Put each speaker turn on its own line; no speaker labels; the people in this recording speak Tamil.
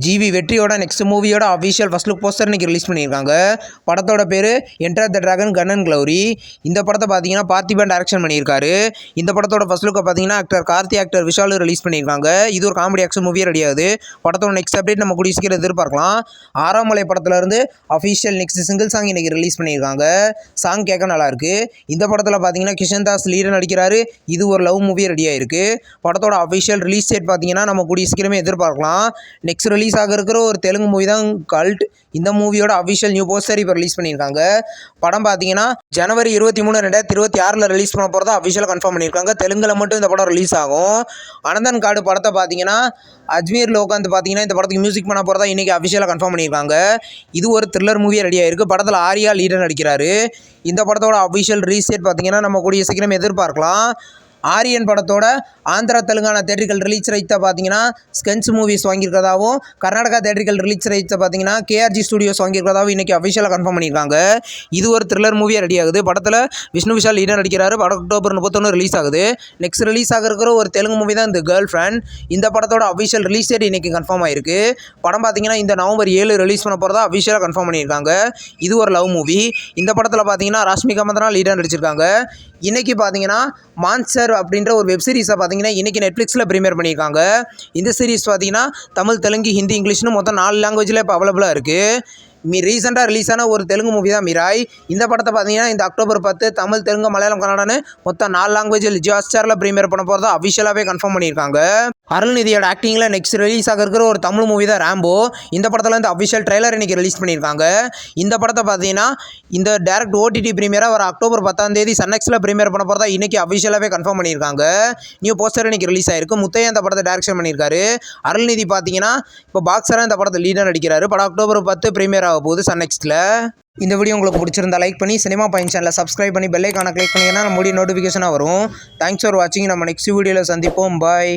ஜிவி வெற்றியோட நெக்ஸ்ட் மூவியோட அஃபிஷியல் ஃபர்ஸ்ட் லுக் போஸ்டர் இன்னைக்கு ரிலீஸ் பண்ணியிருக்காங்க. படத்தோட பேர் என்டர் த டிராகன் கண்ணன் க்ளௌரி. இந்த படத்தை பார்த்தீங்கன்னா பார்த்திபன் டைரக்ஷன் பண்ணியிருக்காரு. இந்த படத்தோட ஃபர்ஸ்ட் லுக்கை பார்த்தீங்கன்னா actor Karthi, actor Vishal release பண்ணியிருக்காங்க. இது ஒரு காமெடி ஆக்ஷன் மூவியே ரெடி ஆகுது. படத்தோட நெக்ஸ்ட் அப்டேட் நம்ம கூடிய சீக்கிரம் எதிர்பார்க்கலாம். ஆறாம் மலை படத்துல இருந்து அஃபிஷியல் நெக்ஸ்ட் சிங்கிள் சாங் இன்னைக்கு ரிலீஸ் பண்ணியிருக்காங்க. சாங் கேட்க நல்லா இருக்கு. இந்த படத்தில் பார்த்தீங்கன்னா கிஷன் தாஸ் லீடர் நடிக்கிறாரு. இது ஒரு லவ் மூவியே ரெடி ஆயிருக்கு. படத்தோட அஃபிஷியல் ரிலீஸ் டேட் பார்த்தீங்கன்னா நம்ம கூடிய சீக்கிரமே எதிர்பார்க்கலாம். நெக்ஸ்ட் ரிலீஸ் ஆக இருக்கிற ஒரு தெலுங்கு மூவி தான் கல்ட். இந்த மூவியோட அஃபிஷியல் நியூ போஸ்டர் இப்போ ரிலீஸ் பண்ணியிருக்காங்க. படம் பார்த்தீங்கன்னா ஜனவரி 23, 2026 ரிலீஸ் பண்ண போகிறதா அஃபிஷியலாக கன்ஃபார்ம் பண்ணியிருக்காங்க. தெலுங்கில் மட்டும் இந்த படம் ரிலீஸ் ஆகும். அனந்தன் காடு படத்தை பார்த்தீங்கன்னா அஜ்மீர் லோகாந்த் பார்த்தீங்கன்னா இந்த படத்துக்கு மியூசிக் பண்ண போகிறதா இன்றைக்கி அஃபிஷியலாக கன்ஃபார்ம் பண்ணியிருக்காங்க. இது ஒரு த்ரில்லர் மூவியே ரெடி ஆயிருக்கு. படத்தில் ஆர்யா லீடர் நடிக்கிறாரு. இந்த படத்தோட அஃபிஷியல் ரிலீஸ் டேட் பார்த்தீங்கன்னா நம்ம கூடிய சீக்கிரம் எதிர்பார்க்கலாம். ஆரியன் படத்தோட ஆந்திரா தெலுங்கானா தேட்டரிக்கல் ரிலீஸ் ரைட்ஸை பார்த்தீங்கன்னா ஸ்கென்ஸ் மூவிஸ் வாங்கியிருக்கிறதாவும், கர்நாடகா தேட்டரிக்கல் ரிலீஸ் ரைட்ஸை பார்த்தீங்கன்னா கேஆர்ஜி ஸ்டுடியோஸ் வாங்கியிருக்கிறதாவும் இன்றைக்கி அஃபிஷியலாக கன்ஃபார்ம் பண்ணியிருக்காங்க. இது ஒரு த்ரில்லர் மூவியாக ரெடி ஆகுது. படத்தில் விஷ்ணு விஷால் லீடர் நடிக்கிறாரு. படம் அக்டோபர் 31 ரிலீஸ் ஆகுது. நெக்ஸ்ட் ரிலீஸ் ஆக இருக்கிற ஒரு தெலுங்கு மூவி தான் இந்த கேர்ள் ஃப்ரெண்ட். இந்த படத்தோட அஃபிஷியல் ரிலீஸ் டேட் இன்றைக்கி கன்ஃபார்ம் ஆயிருக்கு. படம் பார்த்தீங்கன்னா இந்த நவம்பர் 7 ரிலீஸ் பண்ண போகிறதா அஃபிஷியலாக கன்ஃபார்ம் பண்ணியிருக்காங்க. இது ஒரு லவ் மூவி. இந்த படத்தில் பார்த்தீங்கன்னா ராஷ்மிகா மந்தனா லீடர் நடிச்சிருக்காங்க. இன்றைக்கி பார்த்தீங்கன்னா மான்ஸ்டர் அப்படின்ற ஒரு வெப் சீரிஸை பார்த்தீங்கன்னா இன்றைக்கி நெட்ஃப்ளிக்ஸில் ப்ரீமியர் பண்ணியிருக்காங்க. இந்த சீரிஸ் பார்த்தீங்கன்னா தமிழ், தெலுங்கு, ஹிந்தி, இங்கிலீஷ்னு மொத்தம் 4 லாங்குவேஜில் இப்போ அவைலபிளாக இருக்குது. ரீசெண்டாக ரிலீஸ் ஆன ஒரு தெலுங்கு மூவி தான் மிராய். இந்த படத்தை பார்த்தீங்கன்னா இந்த அக்டோபர் 10 தமிழ், தெலுங்கு, மலையாளம், கன்னடான்னு மொத்தம் 4 லாங்குவேஜில் ஜியோ ஹாட்ஸ்டாரில் ப்ரீமியர் பண்ண போகிறதா அஃபிஷியலாகவே கன்ஃபார்ம் பண்ணியிருக்காங்க. அருள்நிதியோட ஆக்டிங்கில் நெக்ஸ்ட் ரிலீஸ் ஆக இருக்கிற ஒரு தமிழ் மூவி தான் ராம்போ. இந்த படத்தில் இந்த அஃபிஷியல் ட்ரெய்லர் இன்றைக்கி ரிலீஸ் பண்ணியிருக்காங்க. இந்த படத்தை பார்த்தீங்கன்னா இந்த டேரக்ட் ஓடிடி ப்ரீமியராக வர அக்டோபர் 10 சன்னெக்ஸில் ப்ரீமியர் பண்ண போகிறதா இன்றைக்கி அஃபிஷியலாகவே கன்ஃபார்ம் பண்ணியிருக்காங்க. நியூ போஸ்டர் இன்றைக்கி ரிலீஸ் ஆயிருக்கு. முத்தையா இந்த படத்தை டைரக்ஷன் பண்ணியிருக்காரு. அருள்நிதி பார்த்தீங்கன்னா இப்போ பாக்ஸராக இந்த படத்தை லீடர் நடிக்கிறாரு. படம் அக்டோபர் 10 ப்ரீமியர் ஆக போகுது சன்னெக்ஸில். இந்த வீடியோ உங்களுக்கு பிடிச்சிருந்தா லைக் பண்ணி சினிமா பாயிண்ட் சேனலை சப்ஸ்கிரைப் பண்ணி பெல் ஐகானை கிளிக் பண்ணிங்கன்னா நம்மளுடைய நோட்டிஃபிகேஷனாக வரும். தேங்க்ஸ் ஃபார் வாட்சிங். நம்ம நெக்ஸ்ட் வீடியோவில் சந்திப்போம். பாய்.